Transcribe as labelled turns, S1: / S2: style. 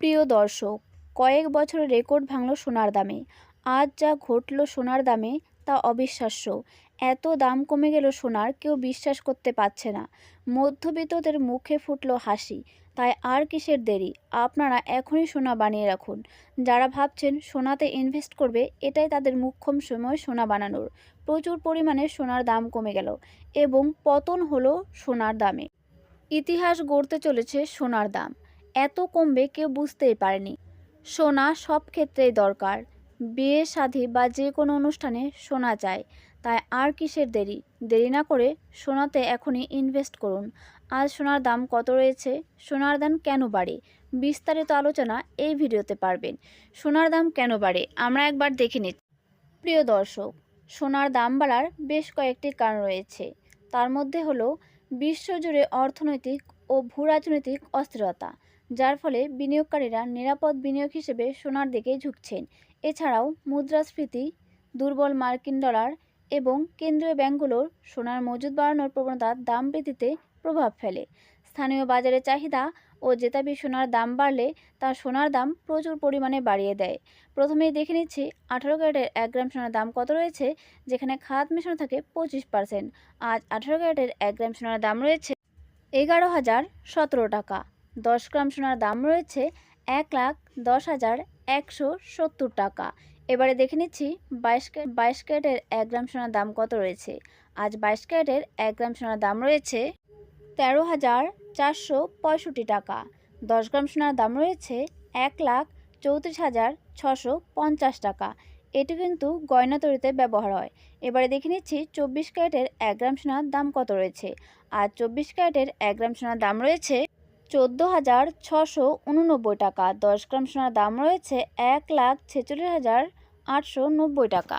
S1: প্রিয় দর্শক, কয়েক বছরের রেকর্ড ভাঙল সোনার দামে। আজ যা ঘটল সোনার দামে তা অবিশ্বাস্য। এত দাম কমে গেল সোনার, কেউ বিশ্বাস করতে পারছে না। মধ্যবিত্তদের মুখে ফুটল হাসি। তাই আর কিসের দেরি, আপনারা এখনই সোনা বানিয়ে রাখুন। যারা ভাবছেন সোনাতে ইনভেস্ট করবে, এটাই তাদের মোক্ষম সময় সোনা বানানোর। প্রচুর পরিমাণে সোনার দাম কমে গেল এবং পতন হলো সোনার দামে। ইতিহাস গড়তে চলেছে সোনার দাম। এত কমবে কেউ বুঝতেই পারেনি। সোনা সব ক্ষেত্রেই দরকার। বিয়ে শাদী বা যে কোনো অনুষ্ঠানে সোনা চাই। তাই আর কিসের দেরি, দেরি না করে সোনাতে এখনই ইনভেস্ট করুন। আজ সোনার দাম কত রয়েছে, সোনার দাম কেন বাড়ে, বিস্তারিত আলোচনা এই ভিডিওতে পারবেন। সোনার দাম কেন বাড়ে আমরা একবার দেখে নিচ্ছি। প্রিয় দর্শক, সোনার দাম বাড়ার বেশ কয়েকটি কারণ রয়েছে। তার মধ্যে হলো বিশ্বজুড়ে অর্থনৈতিক ও ভূরাজনৈতিক অস্থিরতা, যার ফলে বিনিয়োগকারীরা নিরাপদ বিনিয়োগ হিসেবে সোনার দিকে ঝুঁকছেন। এছাড়াও মুদ্রাস্ফীতি, দুর্বল মার্কিন ডলার এবং কেন্দ্রীয় ব্যাংকগুলোর সোনার মজুদ বাড়ানোর প্রবণতা দাম বৃদ্ধিতে প্রভাব ফেলে। স্থানীয় বাজারে চাহিদা ও জেতাবি সোনার দাম বাড়লে তা সোনার দাম প্রচুর পরিমাণে বাড়িয়ে দেয়। প্রথমেই দেখে নিচ্ছি 18 ক্যারেটের 1 গ্রাম সোনার দাম কত রয়েছে, যেখানে খাদ মেশানো থাকে 25%। আজ 18 ক্যারেটের 1 গ্রাম সোনার দাম রয়েছে 11,017 টাকা। 10 গ্রাম সোনার দাম রয়েছে 1,10,170 টাকা। এবারে দেখে নিচ্ছি 22 ক্যারেটের 1 গ্রাম সোনার দাম কত রয়েছে। আজ 22 ক্যারেটের 1 গ্রাম সোনার দাম রয়েছে 13,465 টাকা। 10 গ্রাম সোনার দাম রয়েছে 1,34,650 টাকা। এটি কিন্তু গয়না তৈরিতে ব্যবহার হয়। এবারে দেখে নিচ্ছি 24 ক্যারেটের 1 গ্রাম সোনার দাম কত রয়েছে। আর 24 ক্যারেটের 1 গ্রাম সোনার দাম রয়েছে 14,689 টাকা। 10 গ্রাম সোনার দাম রয়েছে 1,46,890 টাকা।